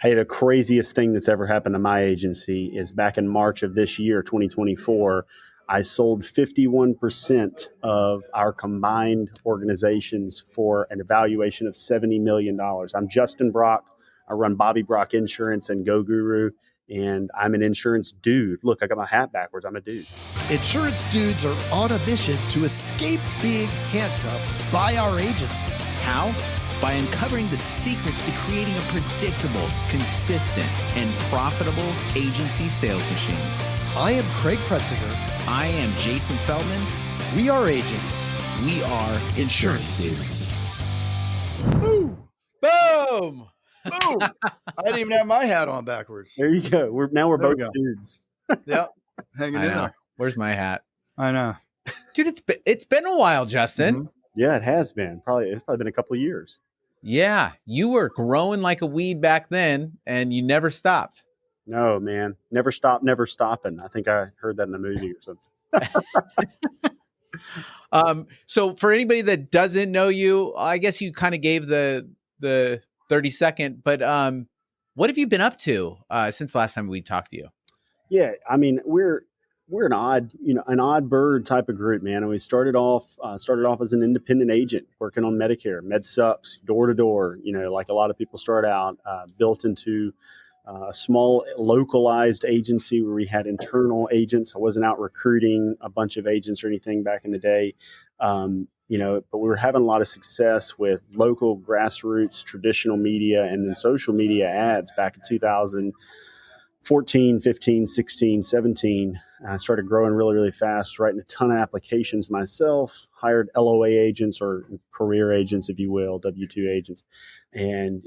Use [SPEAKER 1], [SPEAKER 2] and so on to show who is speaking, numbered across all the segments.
[SPEAKER 1] Hey, the craziest thing that's ever happened to my agency is back in March of this year, 2024, I sold 51% of our combined organizations for an evaluation of $70 million. I'm Justin Brock. I run Bobby Brock Insurance and Go Guru, and I'm an insurance dude. Look, I got my hat backwards. I'm a dude.
[SPEAKER 2] Insurance dudes are on a mission to escape being handcuffed by our agencies.
[SPEAKER 3] How? By uncovering the secrets to creating a predictable, consistent, and profitable agency sales machine.
[SPEAKER 2] I am Craig Pretzinger.
[SPEAKER 3] I am Jason Feldman.
[SPEAKER 2] We are agents.
[SPEAKER 3] We are insurance dudes.
[SPEAKER 4] Boom! Boom! Boom! I didn't even have my hat on backwards.
[SPEAKER 1] There you go. We're both dudes.
[SPEAKER 4] Yep, hanging in there.
[SPEAKER 3] Where's my hat?
[SPEAKER 4] I know,
[SPEAKER 3] dude. It's been a while, Justin.
[SPEAKER 1] Mm-hmm. Yeah, it has been. It's probably been a couple of years. Yeah,
[SPEAKER 3] you were growing like a weed back then, and you never stopped.
[SPEAKER 1] No, man. Never stop, never stopping. I think I heard that in a movie or
[SPEAKER 3] something. So for anybody that doesn't know you, I guess you kind of gave the 30-second, but what have you been up to since the last time we talked to you?
[SPEAKER 1] Yeah, I mean, we're an odd bird type of group, man. And we started off as an independent agent working on Medicare, med sups, door to door, like a lot of people start out, built into a small localized agency where we had internal agents. I wasn't out recruiting a bunch of agents or anything back in the day. But we were having a lot of success with local grassroots, traditional media, and then social media ads back in 2014, 15, 16, 17. I started growing really, really fast, writing a ton of applications myself, hired LOA agents or career agents, if you will, W-2 agents. And,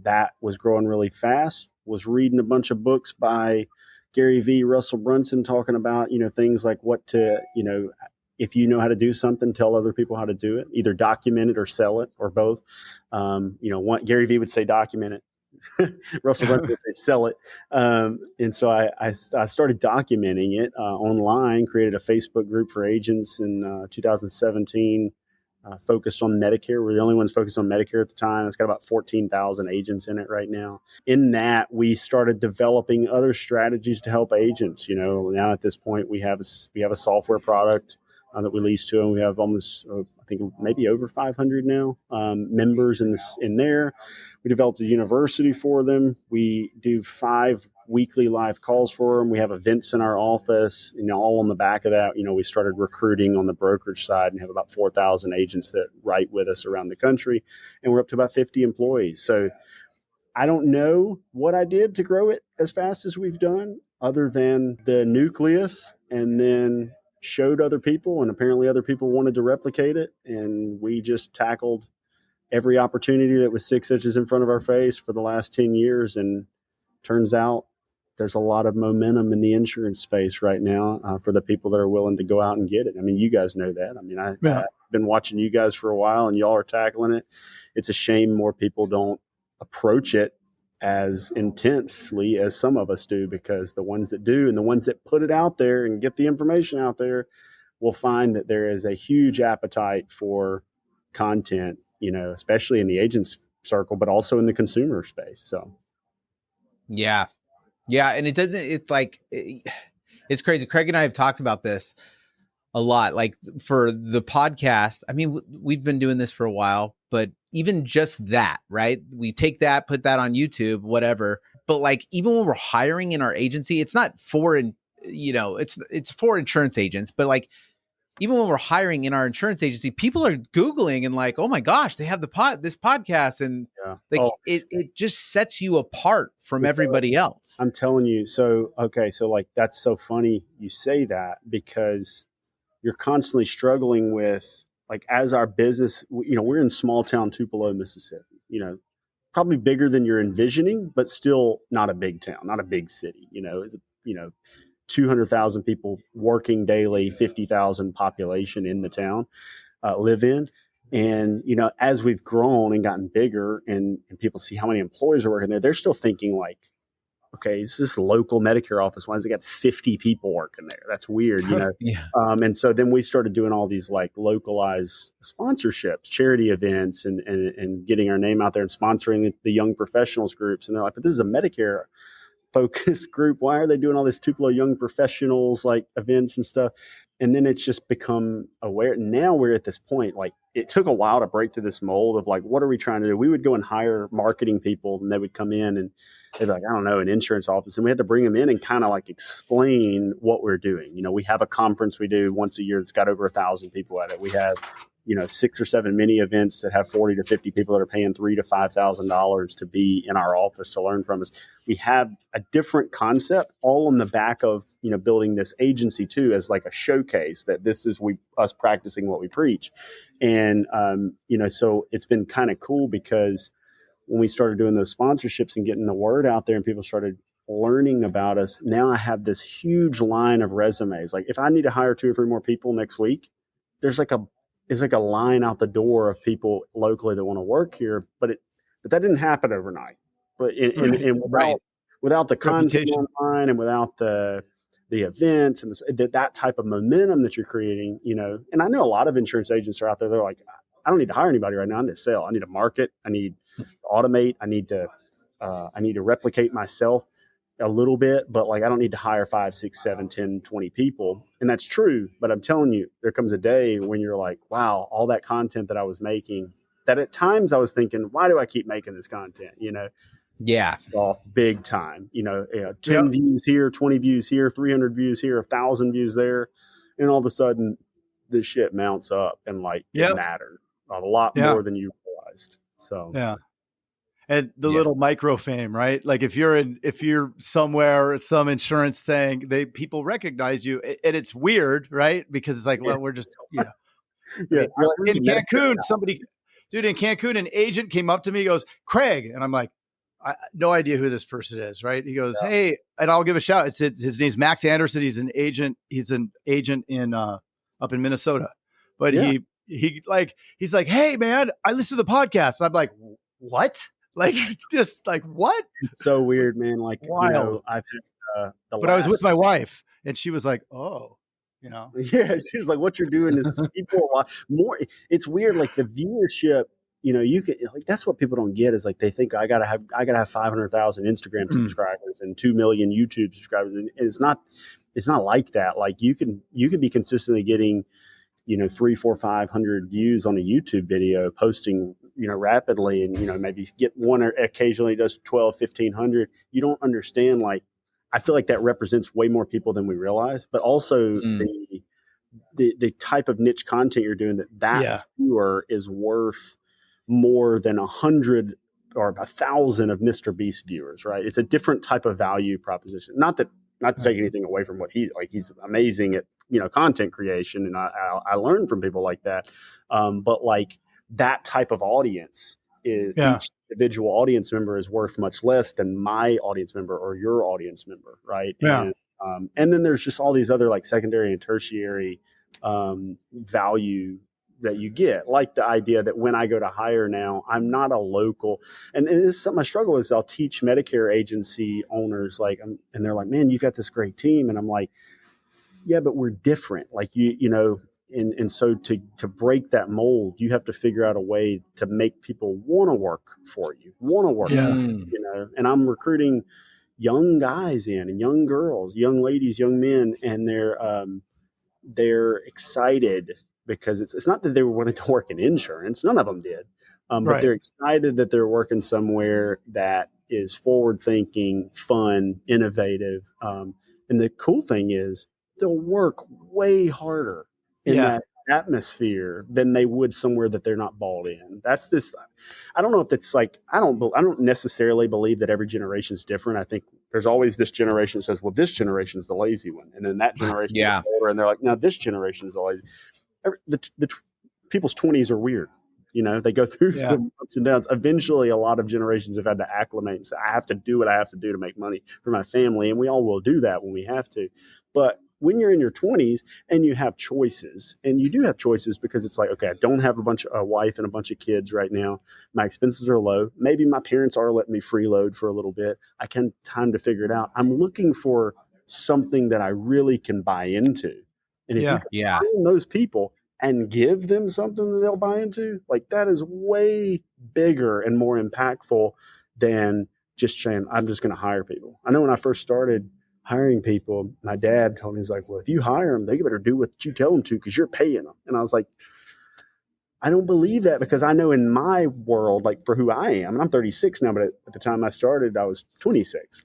[SPEAKER 1] that was growing really fast. Was reading a bunch of books by Gary V, Russell Brunson, talking about, things like what to, if you know how to do something, tell other people how to do it, either document it or sell it or both. Gary V would say document it. Russell Brunson would say sell it. And so I started documenting it online, created a Facebook group for agents in 2017, focused on Medicare. We're the only ones focused on Medicare at the time. It's got about 14,000 agents in it right now. In that, we started developing other strategies to help agents. Now at this point, we have a software product that we lease to, and we have almost, I think, maybe over 500 now members in there. We developed a university for them. We do 5 weekly live calls for them. We have events in our office, all on the back of that. We started recruiting on the brokerage side and have about 4,000 agents that write with us around the country, and we're up to about 50 employees. So I don't know what I did to grow it as fast as we've done, other than the nucleus, and then showed other people, and apparently other people wanted to replicate it, and we just tackled every opportunity that was 6 inches in front of our face for the last 10 years. And turns out there's a lot of momentum in the insurance space right now for the people that are willing to go out and get it. I mean, you guys know that. I mean, I've been watching you guys for a while, and y'all are tackling it. It's a shame more people don't approach it as intensely as some of us do, because the ones that do and the ones that put it out there and get the information out there will find that there is a huge appetite for content, especially in the agents circle, but also in the consumer space. So,
[SPEAKER 3] yeah. And it's crazy. Craig and I have talked about this a lot, like for the podcast. I mean, we've been doing this for a while, but even just that, right? We take that, put that on YouTube, whatever. But like, even when we're hiring in our agency, it's not for, it's for insurance agents, but like, even when we're hiring in our insurance agency, people are Googling and like, oh my gosh, they have this podcast. And it just sets you apart from everybody else.
[SPEAKER 1] I'm telling you. So like, that's so funny you say that, because you're constantly struggling with, like, as our business, we're in small town Tupelo, Mississippi, probably bigger than you're envisioning, but still not a big town, not a big city, 200,000 people working daily, 50,000 population in the town live in. And, as we've grown and gotten bigger and people see how many employees are working there, they're still thinking like, okay, it's this local Medicare office. Why has it got 50 people working there? That's weird, you know?
[SPEAKER 3] Yeah.
[SPEAKER 1] And so then we started doing all these like localized sponsorships, charity events, and getting our name out there and sponsoring the young professionals groups. And they're like, but this is a Medicare focus group. Why are they doing all this Tupelo young professionals like events and stuff? And then it's just become aware. Now we're at this point, like it took a while to break through this mold of like, what are we trying to do? We would go and hire marketing people and they would come in and they'd be like, I don't know, an insurance office. And we had to bring them in and kind of like explain what we're doing. You know, we have a conference we do once a year that's got over 1,000 people at it. We have, you know, 6 or 7 mini events that have 40 to 50 people that are paying $3,000 to $5,000 to be in our office to learn from us. We have a different concept all on the back of, you know, building this agency too, as like a showcase that this is us practicing what we preach. And, you know, so it's been kind of cool because when we started doing those sponsorships and getting the word out there and people started learning about us, now I have this huge line of resumes. Like if I need to hire 2 or 3 more people next week, it's like a line out the door of people locally that want to work here, but that didn't happen overnight. But without the content online and without the events and that type of momentum that you're creating, you know, and I know a lot of insurance agents are out there. They're like, I don't need to hire anybody right now. I need to sell. I need to market. I need to automate. I need to replicate myself a little bit, but like I don't need to hire 5, 6, 7, 10, 20 people. And that's true. But I'm telling you, there comes a day when you're like, wow, all that content that I was making, that at times I was thinking, why do I keep making this content? You know?
[SPEAKER 3] Yeah.
[SPEAKER 1] Off big time, you know, 10 views here, 20 views here, 300 views here, 1,000 views there. And all of a sudden this shit mounts up and like it mattered a lot more than you realized. So,
[SPEAKER 2] And the little micro fame, right? Like if you're somewhere, some insurance thing, people recognize you, and it's weird, right? Because it's like, well, we're just, in Cancun, in Cancun, an agent came up to me, goes, Craig, and I'm like, no idea who this person is, right? He goes, hey, and I'll give a shout. His name's Max Anderson. He's an agent in up in Minnesota, but he's like, hey man, I listen to the podcast. I'm like, what? Like, just like, what?
[SPEAKER 1] It's so weird, man. Like, wild. You know, I've had
[SPEAKER 2] I was with my wife and she was like, oh, you know,
[SPEAKER 1] she was like, what you're doing is people more. It's weird. Like the viewership, you know, you could like, that's what people don't get is like, they think I gotta have 500,000 Instagram subscribers and 2 million YouTube subscribers. And it's not like that. Like you can be consistently getting, you know, 300, 400, 500 views on a YouTube video, posting, you know, rapidly, and, you know, maybe get one or occasionally does 12, 1,500. You don't understand. Like, I feel like that represents way more people than we realize, but also the type of niche content you're doing that viewer is worth more than 100 or 1,000 of Mr. Beast viewers, right? It's a different type of value proposition. Not to take anything away from what he's amazing at, you know, content creation. And I learn from people like that. But like that type of audience each individual audience member is worth much less than my audience member or your audience member. Right.
[SPEAKER 2] Yeah.
[SPEAKER 1] And then there's just all these other like secondary and tertiary value that you get, like the idea that when I go to hire now, I'm not a local, and this is something I struggle with. Is I'll teach Medicare agency owners like, and they're like, man, you've got this great team. And I'm like, yeah, but we're different. Like you know, and so to break that mold, you have to figure out a way to make people want to work for you, you know, and I'm recruiting young guys in and young girls, young ladies, young men, and they're excited because it's not that they wanted to work in insurance. None of them did. But they're excited that they're working somewhere that is forward thinking, fun, innovative. And the cool thing is they'll work way harder in that atmosphere than they would somewhere that they're not balled in. That's this, I don't know if it's like, I don't necessarily believe that every generation is different. I think there's always this generation that says, well, this generation is the lazy one. And then that generation is older and they're like, no, this generation is the lazy. The people's 20s are weird. You know, they go through some ups and downs. Eventually, a lot of generations have had to acclimate and say, I have to do what I have to do to make money for my family. And we all will do that when we have to. But when you're in your 20s and you have choices, and you do have choices because it's like, okay, I don't have a wife and a bunch of kids right now. My expenses are low. Maybe my parents are letting me freeload for a little bit. I can time to figure it out. I'm looking for something that I really can buy into. And if you can find those people and give them something that they'll buy into, like that is way bigger and more impactful than just saying, I'm just going to hire people. I know when I first started hiring people, my dad told me, he's like, well, if you hire them, they better do what you tell them to because you're paying them. And I was like, I don't believe that, because I know in my world, like for who I am, and I'm 36 now, but at the time I started, I was 26.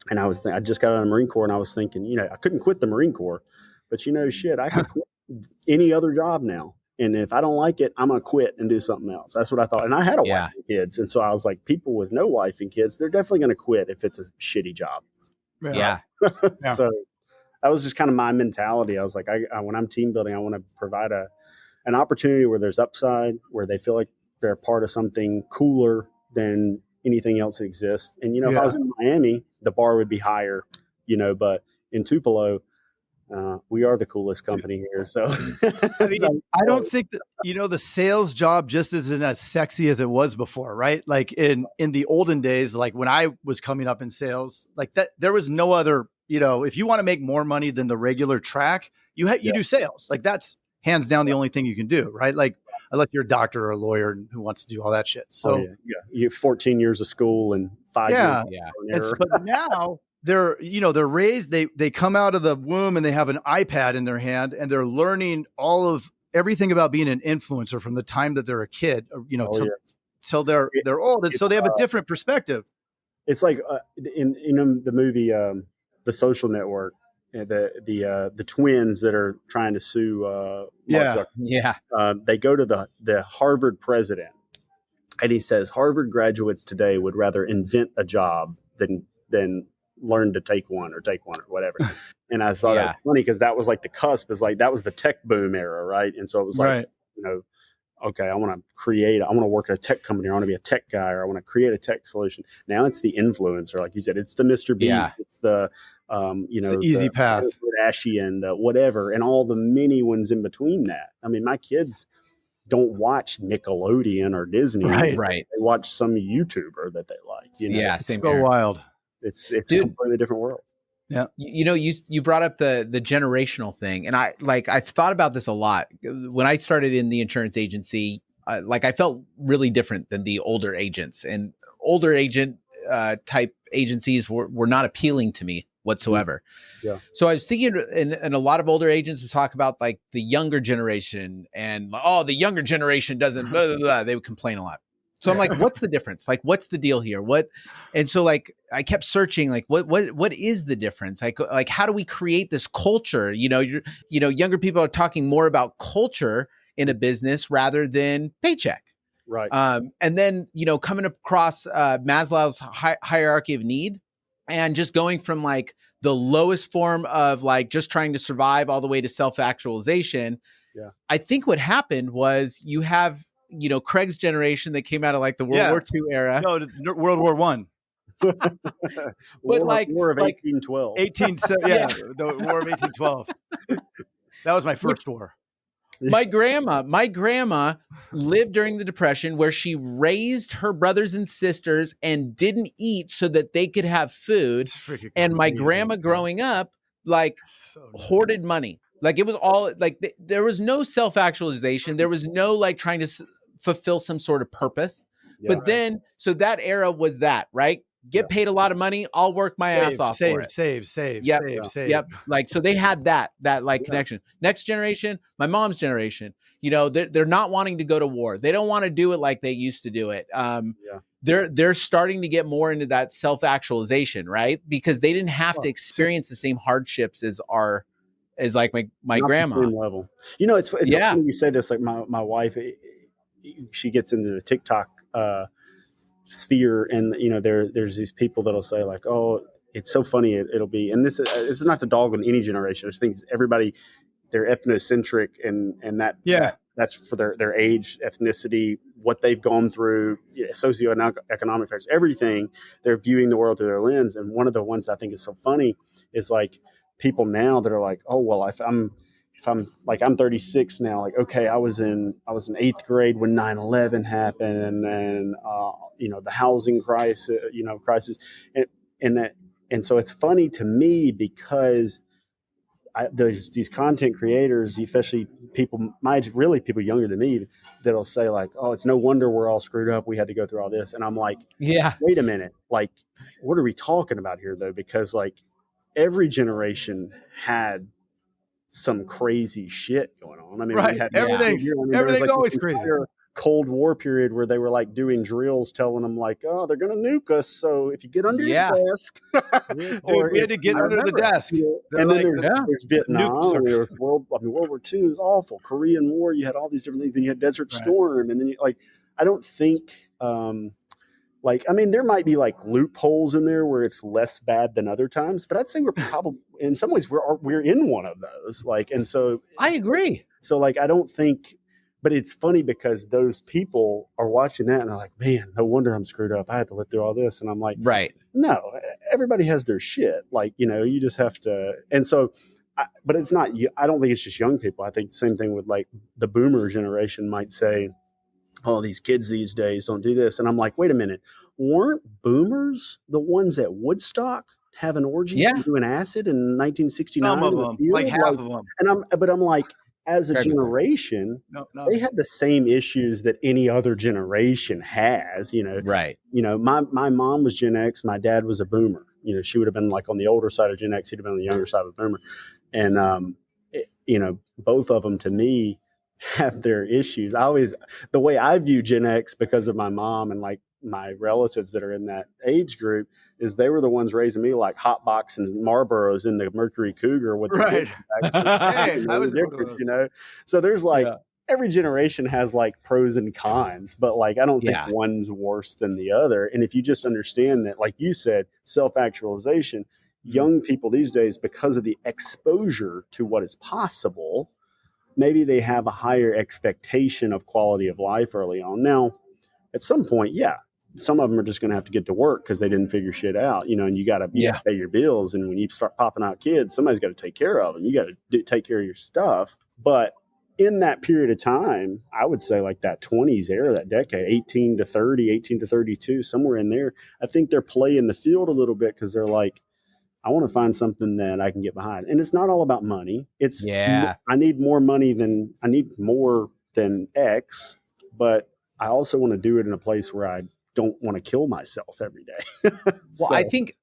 [SPEAKER 1] And I just got out of the Marine Corps, and I was thinking, I couldn't quit the Marine Corps, but shit, I could quit any other job now. And if I don't like it, I'm going to quit and do something else. That's what I thought. And I had a wife and kids. And so I was like, people with no wife and kids, they're definitely going to quit if it's a shitty job.
[SPEAKER 3] Yeah.
[SPEAKER 1] So that was just kind of my mentality. I was like, when I'm team building, I want to provide an opportunity where there's upside, where they feel like they're part of something cooler than anything else that exists. And, if I was in Miami, the bar would be higher, but in Tupelo, we are the coolest company here. So
[SPEAKER 2] I don't think that, the sales job just isn't as sexy as it was before, right? Like in the olden days, like when I was coming up in sales, like that, there was no other, if you want to make more money than the regular track, you do sales. Like that's hands down the only thing you can do, right? Like unless you're a doctor or a lawyer who wants to do all that shit. So
[SPEAKER 1] you have 14 years of school and 5 years.
[SPEAKER 2] But now they're raised, they come out of the womb and they have an iPad in their hand and they're learning all of everything about being an influencer from the time that they're a kid, till they're old. And so they have a different perspective.
[SPEAKER 1] It's like in the movie, The Social Network, the twins that are trying to sue Mark Zuckerberg. They go to the Harvard president, and he says Harvard graduates today would rather invent a job than learn to take one or whatever. And I thought that's funny, because that was like the cusp, is like that was the tech boom era, right? And so it was like, okay, I want to work at a tech company, or I want to be a tech guy, or I want to create a tech solution. Now it's the influencer, like you said, it's the Mr. Beast, it's the
[SPEAKER 2] it's the easy path,
[SPEAKER 1] Kardashian, the whatever, and all the many ones in between that. I mean, my kids don't watch Nickelodeon or Disney,
[SPEAKER 3] right?
[SPEAKER 1] They watch some YouTuber that they like.
[SPEAKER 2] It's so wild.
[SPEAKER 1] It's a completely different world.
[SPEAKER 3] Yeah. You brought up the generational thing, and I've thought about this a lot. When I started in the insurance agency, I felt really different than the older agents, and older agent type agencies were not appealing to me whatsoever.
[SPEAKER 1] Yeah.
[SPEAKER 3] So I was thinking, and a lot of older agents would talk about like the younger generation, and the younger generation doesn't blah, blah, blah. They would complain a lot. So I'm like, what's the difference? Like, what's the deal here? And so like, I kept searching, like, what is the difference? Like, how do we create this culture? Younger people are talking more about culture in a business rather than paycheck.
[SPEAKER 1] Right.
[SPEAKER 3] And then, coming across Maslow's hierarchy of need, and just going from like the lowest form of like just trying to survive all the way to self-actualization.
[SPEAKER 1] Yeah.
[SPEAKER 3] I think what happened was you have, Craig's generation that came out of like the World War II era.
[SPEAKER 2] No, World War I.
[SPEAKER 1] But War of 1812.
[SPEAKER 2] The War of 1812. That was my first war.
[SPEAKER 3] My grandma lived during the Depression, where she raised her brothers and sisters and didn't eat so that they could have food. And my grandma growing up, hoarded money. Like it was all like there was no self-actualization. There was no like trying to fulfill some sort of purpose. Yeah, but then, so that era was that, right? Get paid a lot of money. I'll work my ass off for it.
[SPEAKER 2] Save.
[SPEAKER 3] Yep. Like, so they had that connection. Next generation, my mom's generation, they're not wanting to go to war. They don't want to do it like they used to do it. They're starting to get more into that self-actualization, right? Because they didn't have to experience the same hardships as like my grandma.
[SPEAKER 1] Same level. It's funny you say this. Like my wife, she gets into the TikTok sphere, and there's these people that'll say like, oh, it's so funny, it'll be, and this is not to dog on any generation. I just think everybody, they're ethnocentric, and that's for their age, ethnicity, what they've gone through, socioeconomic factors, everything. They're viewing the world through their lens. And one of the ones I think is so funny is like people now that are like, oh, well, if I'm like, I'm 36 now, like, okay, I was in 8th grade when 9/11 happened, and then the housing crisis, and and so it's funny to me because these content creators, especially people people younger than me, that'll say like, oh, it's no wonder we're all screwed up, we had to go through all this. And I'm like,
[SPEAKER 3] Yeah.
[SPEAKER 1] wait a minute, like, what are we talking about here though? Because like every generation had some crazy shit going on. I mean,
[SPEAKER 2] Right.
[SPEAKER 1] we had
[SPEAKER 2] Everything's always crazy.
[SPEAKER 1] Cold War period where they were like doing drills telling them like, oh, they're going to nuke us, so if you get under your desk,
[SPEAKER 2] dude, we had to get under the desk.
[SPEAKER 1] And then there's Vietnam, and there was World War II is awful, Korean War, you had all these different things, then you had Desert Storm, and then I don't think I mean, there might be like loopholes in there where it's less bad than other times, but I'd say we're probably in some ways we're in one of those. Like, and so
[SPEAKER 3] I agree.
[SPEAKER 1] So like, I don't think, but it's funny because those people are watching that and they're like, man, no wonder I'm screwed up. I had to live through all this. And I'm like,
[SPEAKER 3] right.
[SPEAKER 1] No, everybody has their shit. Like, you just have to. And so, but it's not, I don't think it's just young people. I think the same thing with like the boomer generation might say, oh, these kids these days don't do this. And I'm like, wait a minute. Weren't boomers the ones at Woodstock having orgies and doing acid in 1969?
[SPEAKER 2] Some of them, like half of them.
[SPEAKER 1] And I'm like, as a generation, they had the same issues that any other generation has,
[SPEAKER 3] Right.
[SPEAKER 1] My mom was Gen X. My dad was a boomer. She would have been like on the older side of Gen X. He'd have been on the younger side of a boomer. And, both of them to me have their issues. The way I view Gen X because of my mom and like my relatives that are in that age group is they were the ones raising me like hot box and Marlboros in the Mercury Cougar with
[SPEAKER 2] right.
[SPEAKER 1] So there's like every generation has like pros and cons, but like I don't think one's worse than the other. And if you just understand that, like you said, self-actualization, young people these days, because of the exposure to what is possible, maybe they have a higher expectation of quality of life early on. Now, at some point, some of them are just going to have to get to work because they didn't figure shit out, and you got to pay your bills. And when you start popping out kids, somebody's got to take care of them. You got to take care of your stuff. But in that period of time, I would say like that 20s era, that decade, 18 to 30, 18 to 32, somewhere in there, I think they're playing the field a little bit because they're like, I want to find something that I can get behind. And it's not all about money. It's I need more than X, but I also want to do it in a place where I don't want to kill myself every day.
[SPEAKER 3] I think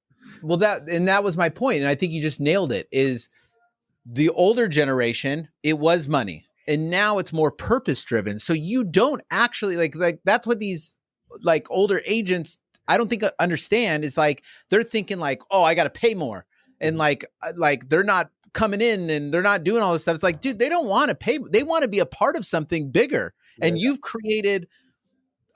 [SPEAKER 3] that was my point. And I think you just nailed it. Is the older generation, it was money. And now it's more purpose driven. So you don't actually like that's what these like older agents, I don't think understand is like, they're thinking like, oh, I got to pay more. And like they're not coming in and they're not doing all this stuff. It's like, dude, they don't want to pay. They want to be a part of something bigger. And you've created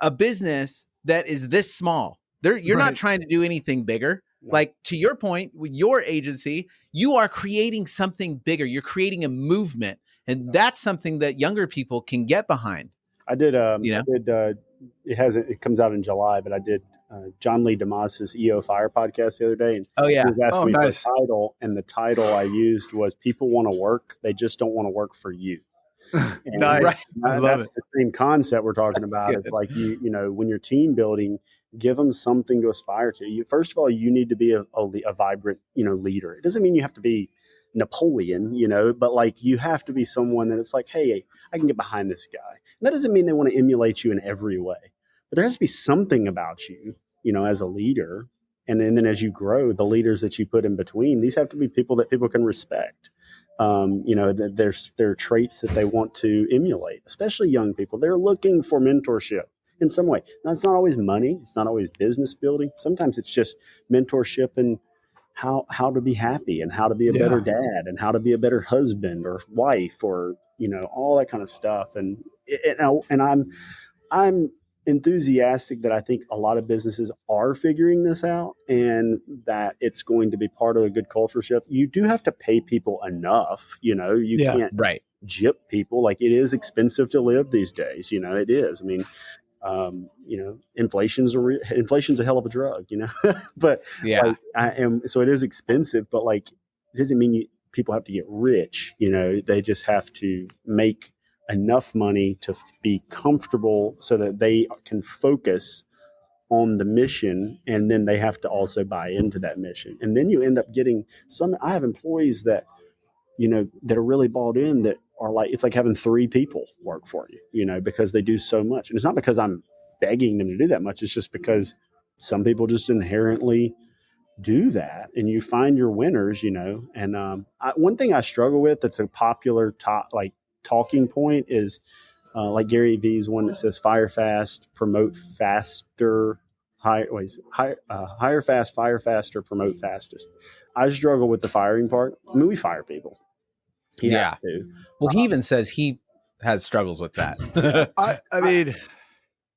[SPEAKER 3] a business that is this small. You're not trying to do anything bigger. No. Like to your point with your agency, you are creating something bigger. You're creating a movement. And that's something that younger people can get behind.
[SPEAKER 1] I did, it comes out in July, but I did John Lee DeMoss's EO Fire podcast the other day. And he was asking me for a title, and the title I used was People Want to Work, They Just Don't Want to Work for You.
[SPEAKER 2] Nice.
[SPEAKER 1] That's the same concept we're talking about. Good. It's like, when you're team building, give them something to aspire to. First of all, you need to be a vibrant, leader. It doesn't mean you have to be Napoleon, but like you have to be someone that it's like, hey, I can get behind this guy. And that doesn't mean they want to emulate you in every way, but there has to be something about you, as a leader. And then as you grow, the leaders that you put in between, these have to be people that people can respect. There are traits that they want to emulate, especially young people. They're looking for mentorship in some way. Now, it's not always money. It's not always business building. Sometimes it's just mentorship and how to be happy and how to be a better dad and how to be a better husband or wife or, all that kind of stuff. And I'm enthusiastic that I think a lot of businesses are figuring this out and that it's going to be part of a good culture shift. You do have to pay people enough, you can't gyp people. Like it is expensive to live these days. It is. I mean, inflation's a hell of a drug, but so it is expensive, but like, it doesn't mean people have to get rich. They just have to make enough money to be comfortable so that they can focus on the mission, and then they have to also buy into that mission. And then you end up getting I have employees that that are really bought in, that are like, it's like having 3 people work for you, because they do so much. And it's not because I'm begging them to do that much. It's just because some people just inherently do that, and you find your winners, and one thing I struggle with that's a popular talking point is like Gary Vee's one that says fire fast, promote faster, hire fast, fire faster, promote fastest. I struggle with the firing part. I mean, we fire people. He has to.
[SPEAKER 3] Well, he even says he has struggles with that.
[SPEAKER 2] I mean,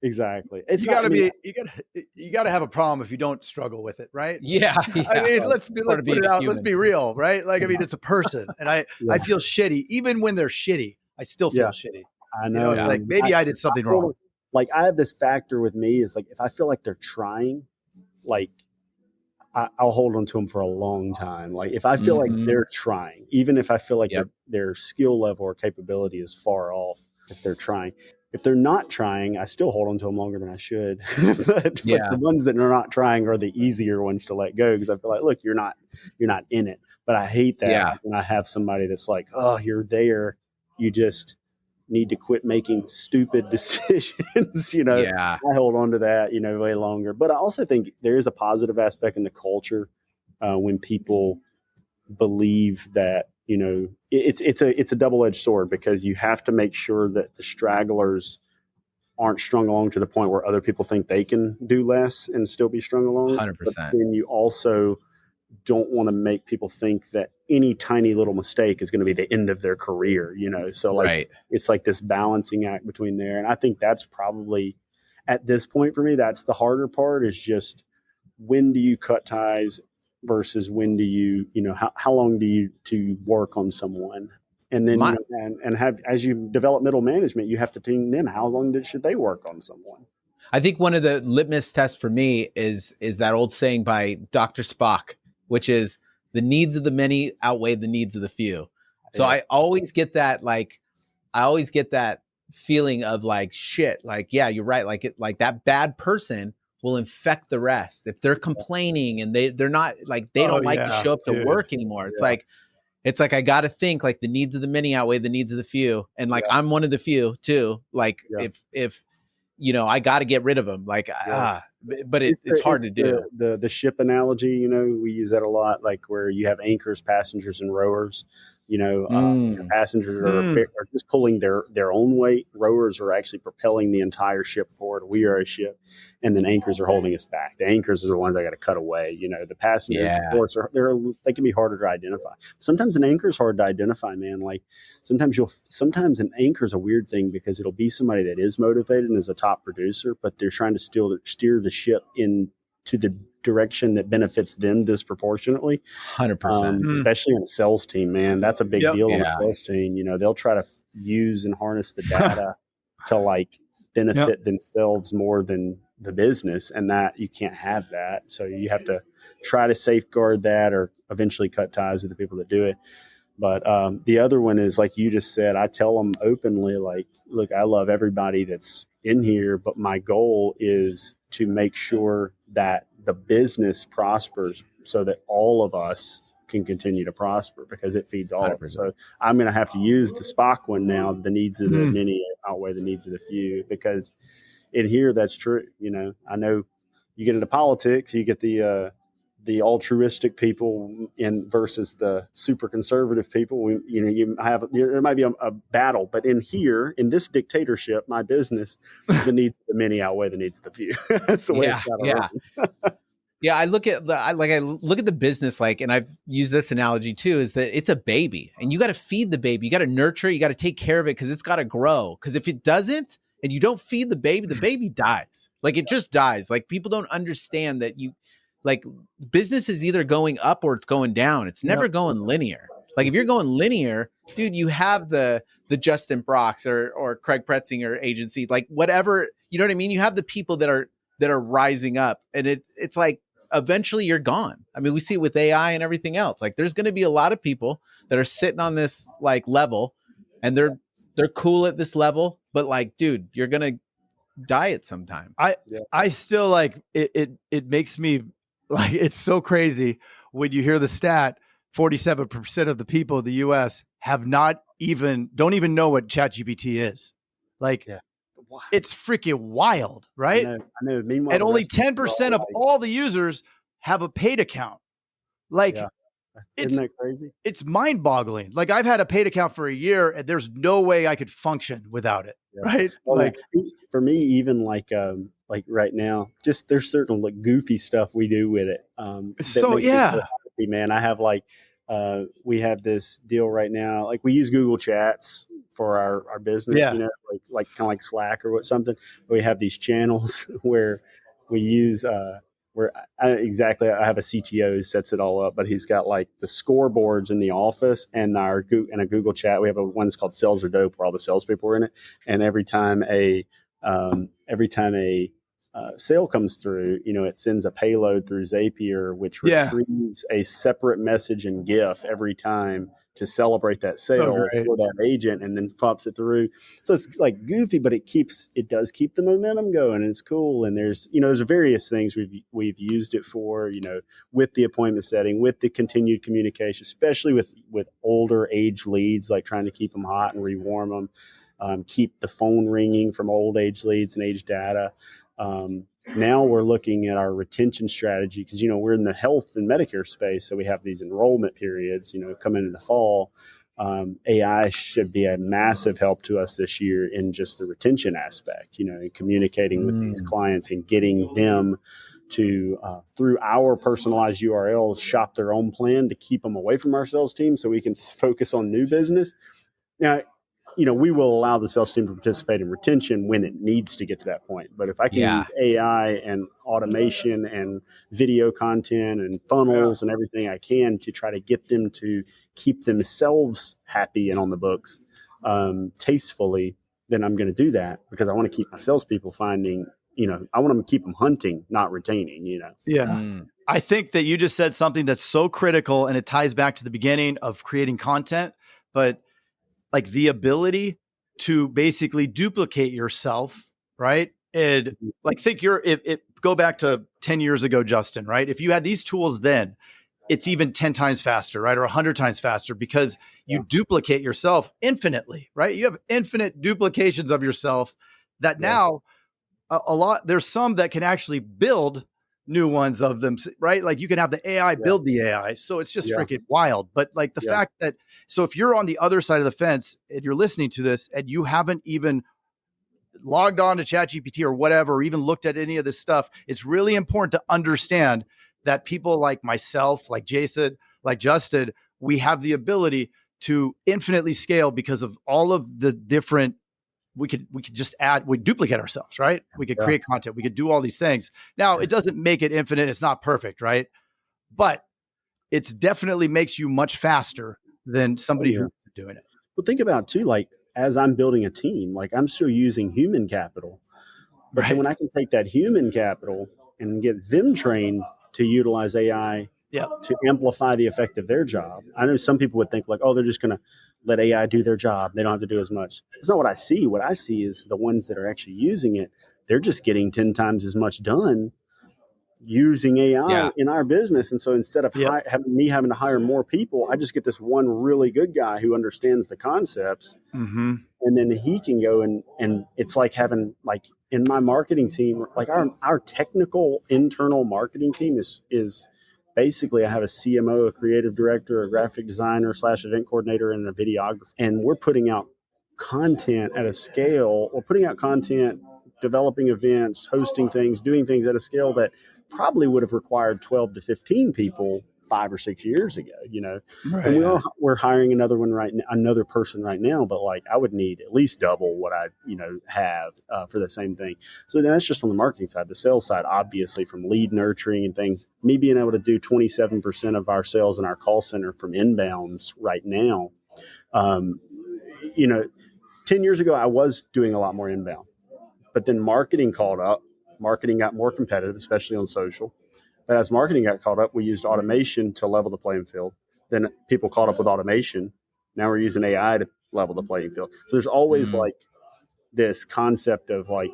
[SPEAKER 1] exactly.
[SPEAKER 2] You got to have a problem if you don't struggle with it, right?
[SPEAKER 3] Yeah.
[SPEAKER 2] I mean, let's put it out. Let's be real, right? Like, I mean, it's a person, and I feel shitty even when they're shitty. I still feel shitty.
[SPEAKER 1] I know.
[SPEAKER 2] It's like, maybe I did something wrong.
[SPEAKER 1] Like, I have this factor with me is like, if I feel like they're trying, like, I'll hold on to them for a long time. Like, if I feel like they're trying, even if I feel like their skill level or capability is far off, if they're trying. If they're not trying, I still hold on to them longer than I should. but the ones that are not trying are the easier ones to let go, because I feel like, look, you're not in it. But I hate that when I have somebody that's like, oh, you're there, you just need to quit making stupid decisions. I hold on to that, way longer. But I also think there is a positive aspect in the culture when people believe that, it's a double-edged sword, because you have to make sure that the stragglers aren't strung along to the point where other people think they can do less and still be strung along.
[SPEAKER 3] 100%.
[SPEAKER 1] But then you also don't want to make people think that any tiny little mistake is going to be the end of their career, So like, it's like this balancing act between there. And I think that's probably, at this point for me, that's the harder part, is just, when do you cut ties versus when do you, how long do you to work on someone? And then and have, as you develop middle management, you have to teach them how long should they work on someone.
[SPEAKER 3] I think one of the litmus tests for me is that old saying by Dr. Spock, which is, the needs of the many outweigh the needs of the few. So I always get that, feeling of like, shit, like, yeah, you're right. Like that bad person will infect the rest. If they're complaining and they're not like, they don't like to show up to work anymore. It's like, I got to think like the needs of the many outweigh the needs of the few. And like, I'm one of the few too. Like if I got to get rid of them. Like, but it's hard to do.
[SPEAKER 1] The ship analogy, we use that a lot, like where you have anchors, passengers, and rowers. Passengers are just pulling their own weight. Rowers are actually propelling the entire ship forward. We are a ship, and then anchors are holding us back. The anchors are the ones that got to cut away. The passengers, of course, they can be harder to identify. Sometimes an anchor is hard to identify, man. Like sometimes an anchor is a weird thing, because it'll be somebody that is motivated and is a top producer, but they're trying to steer the ship into the direction that benefits them disproportionately.
[SPEAKER 3] 100%.
[SPEAKER 1] Especially on a sales team, man. That's a big deal on a sales team. They'll try to use and harness the data to like benefit themselves more than the business, and that you can't have that. So you have to try to safeguard that, or eventually cut ties with the people that do it. But the other one is, like you just said, I tell them openly, like, look, I love everybody that's in here, but my goal is to make sure that the business prospers so that all of us can continue to prosper, because it feeds all 100%. Of us. So I'm going to have to use the Spock one now. The needs of the many outweigh the needs of the few, because in here, that's true. I know you get into politics, you get the altruistic people versus the super conservative people. There might be a battle, but in here, in this dictatorship, my business, the needs of the many outweigh the needs of the few. That's the way it's got to run.
[SPEAKER 3] Yeah, I look at the business, like, and I've used this analogy too, is that it's a baby, and you got to feed the baby, you got to nurture it, you got to take care of it, because it's got to grow. Because if it doesn't, and you don't feed the baby dies. Like, it just dies. Like, people don't understand that like, business is either going up or it's going down. It's never going linear. Like, if you're going linear, dude, you have the Justin Brocks or Craig Pretzinger agency, like whatever, you know what I mean? You have the people that are rising up, and it's like, eventually you're gone. I mean, we see it with AI and everything else. Like there's going to be a lot of people that are sitting on this like level and they're cool at this level, but like, dude, you're going to die at some time.
[SPEAKER 2] I still like it makes me like, it's so crazy when you hear the stat 47% of the people in the US don't even know what ChatGPT is. Like it's freaking wild, right?
[SPEAKER 1] I know. Meanwhile,
[SPEAKER 2] and only 10% of all the users have a paid account. Like
[SPEAKER 1] isn't that crazy?
[SPEAKER 2] It's mind-boggling. Like I've had a paid account for a year and there's no way I could function without it. Right.
[SPEAKER 1] Well, like for me, even like right now, just there's certain like goofy stuff we do with it. So happy, man. I have like, we have this deal right now. Like we use Google Chats for our business, you know, like kind of like Slack or something. We have these channels where we use, I have a CTO who sets it all up, but he's got like the scoreboards in the office and a Google Chat. We have one's called Sales or Dope where all the salespeople are in it. And every time a sale comes through, you know, it sends a payload through Zapier, which retrieves a separate message and GIF every time to celebrate that sale for that agent, and then pops it through. So it's like goofy, but it does keep the momentum going, and it's cool. And there's various things we've used it for, you know, with the appointment setting, with the continued communication, especially with older age leads, like trying to keep them hot and rewarm them, keep the phone ringing from old age leads and age data. Now we're looking at our retention strategy because, you know, we're in the health and Medicare space. So we have these enrollment periods, you know, coming in the fall. AI should be a massive help to us this year in just the retention aspect, you know, communicating with these clients and getting them to, through our personalized URLs, shop their own plan to keep them away from our sales team so we can focus on new business. Now, you know, we will allow the sales team to participate in retention when it needs to get to that point. But if I can use AI and automation and video content and funnels and everything I can to try to get them to keep themselves happy and on the books tastefully, then I'm going to do that because I want to keep my salespeople finding, you know, I want them to keep them hunting, not retaining, you know.
[SPEAKER 2] Yeah. I think that you just said something that's so critical, and it ties back to the beginning of creating content, but like the ability to basically duplicate yourself, right? And like go back to 10 years ago, Justin, right? If you had these tools then, it's even 10 times faster, right? Or 100 times faster because you duplicate yourself infinitely, right? You have infinite duplications of yourself that now there's some that can actually build new ones of them, right? Like you can have the AI build the AI. So it's just freaking wild. But like the fact that, so if you're on the other side of the fence and you're listening to this and you haven't even logged on to ChatGPT or whatever, or even looked at any of this stuff, it's really important to understand that people like myself, like Jason, like Justin, we have the ability to infinitely scale because of all of the different, we could just we duplicate ourselves, right? We could create content. We could do all these things. Now, it doesn't make it infinite. It's not perfect, right? But it's definitely makes you much faster than somebody who's doing it.
[SPEAKER 1] Well, think about too, like as I'm building a team, like I'm still using human capital. But then when I can take that human capital and get them trained to utilize AI to amplify the effect of their job. I know some people would think like, oh, they're just going to let AI do their job. They don't have to do as much. It's not what I see. What I see is the ones that are actually using it, they're just getting 10 times as much done using AI in our business. And so instead of having to hire more people, I just get this one really good guy who understands the concepts. And then he can go and it's like having like in my marketing team, like our technical internal marketing team is basically I have a CMO, a creative director, a graphic designer / event coordinator, and a videographer. And we're putting out content at a scale, or putting out content, developing events, hosting things, doing things at a scale that probably would have required 12 to 15 people 5 or 6 years ago, you know. And we're hiring another person right now, but like I would need at least double what I, you know, have for the same thing. So then that's just on the marketing side. The sales side, obviously, from lead nurturing and things, me being able to do 27% of our sales in our call center from inbounds right now. You know, 10 years ago, I was doing a lot more inbound, but then marketing caught up. Marketing got more competitive, especially on social. But as marketing got caught up, we used automation to level the playing field. Then people caught up with automation. Now we're using AI to level the playing field. So there's always like this concept of like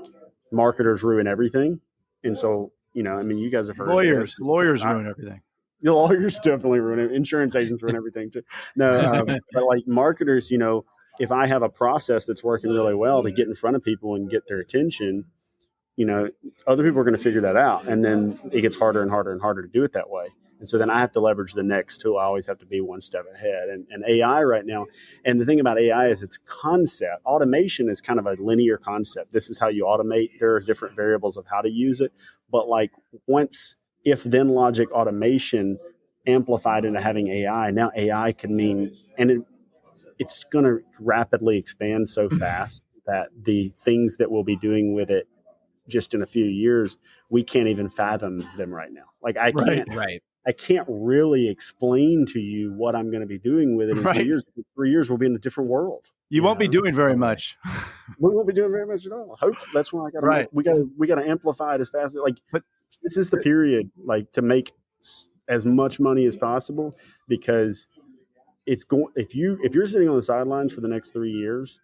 [SPEAKER 1] marketers ruin everything. And so, you know, I mean, you guys have heard
[SPEAKER 2] lawyers ruin everything.
[SPEAKER 1] The lawyers definitely ruin it. Insurance agents ruin everything too. No, but like marketers, you know, if I have a process that's working really well to get in front of people and get their attention, you know, other people are going to figure that out. And then it gets harder and harder and harder to do it that way. And so then I have to leverage the next tool. I always have to be one step ahead. And AI right now, and the thing about AI is it's concept. Automation is kind of a linear concept. This is how you automate. There are different variables of how to use it. But like once if then logic automation amplified into having AI, now AI can mean, and it's going to rapidly expand so fast that the things that we'll be doing with it just in a few years, we can't even fathom them right now. Like I can't really explain to you what I'm going to be doing with it in 3 years. In 3 years, we'll be in a different world.
[SPEAKER 2] You won't be doing very much.
[SPEAKER 1] We won't be doing very much at all. Hope that's why we got to amplify it as fast as but this is the period like to make as much money as possible, because it's going, if you're sitting on the sidelines for the next 3 years,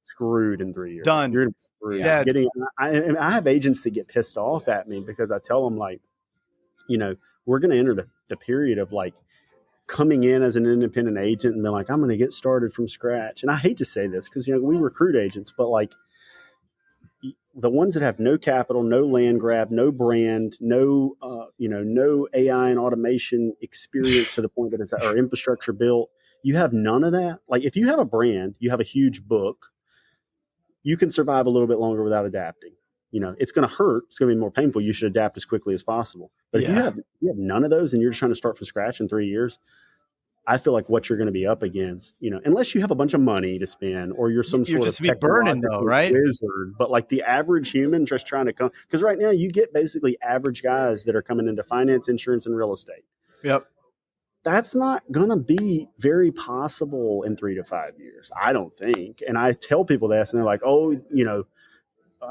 [SPEAKER 1] screwed in 3 years.
[SPEAKER 2] Done.
[SPEAKER 1] You're screwed. I have agents that get pissed off at me because I tell them like, you know, we're going to enter the period of like coming in as an independent agent and be like, I'm going to get started from scratch. And I hate to say this because, you know, we recruit agents, but like the ones that have no capital, no land grab, no brand, no AI and automation experience to the point that it's our infrastructure built. You have none of that. Like if you have a brand, you have a huge book, you can survive a little bit longer without adapting. You know, it's going to hurt. It's going to be more painful. You should adapt as quickly as possible. But if you have none of those and you're just trying to start from scratch in 3 years, I feel like what you're going to be up against, you know, unless you have a bunch of money to spend or you're some sort of technological wizard, but like the average human just trying to come, because right now you get basically average guys that are coming into finance, insurance, and real estate.
[SPEAKER 2] Yep.
[SPEAKER 1] That's not going to be very possible in 3 to 5 years, I don't think. And I tell people this and they're like, oh, you know,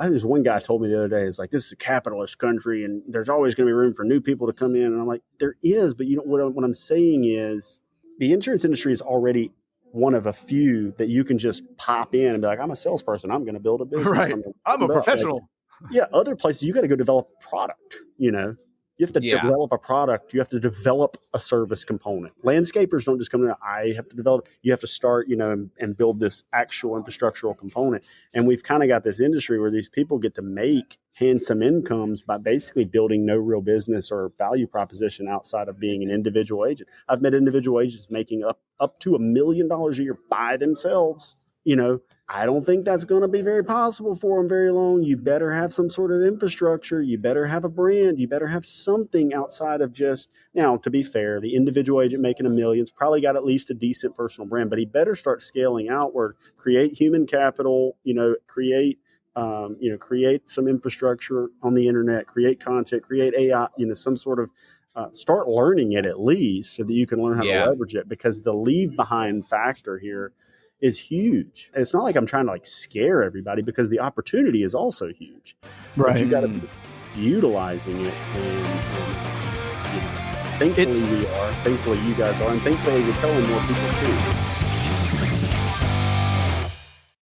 [SPEAKER 1] there's one guy told me the other day, it's like, this is a capitalist country and there's always going to be room for new people to come in. And I'm like, there is, but you know what I'm saying is the insurance industry is already one of a few that you can just pop in and be like, I'm a salesperson. I'm going to build a business.
[SPEAKER 2] Right. I'm a professional.
[SPEAKER 1] Like, other places you got to go develop a product, you know. You have to develop a product. You have to develop a service component. Landscapers don't just come in. I have to develop. You have to start, you know, and build this actual infrastructural component. And we've kind of got this industry where these people get to make handsome incomes by basically building no real business or value proposition outside of being an individual agent. I've met individual agents making up to $1 million a year by themselves. You know, I don't think that's going to be very possible for them very long. You better have some sort of infrastructure. You better have a brand. You better have something outside of just, now, to be fair, the individual agent making $1 million's probably got at least a decent personal brand, but he better start scaling outward, create human capital, you know, create some infrastructure on the internet, create content, create AI, you know, some sort of, start learning it at least so that you can learn how to leverage it, because the leave behind factor here is huge. And it's not like I'm trying to like scare everybody, because the opportunity is also huge.
[SPEAKER 2] Right.
[SPEAKER 1] But you got to be utilizing it. And you know, thankfully we are. Thankfully you guys are. And thankfully we're telling more people too.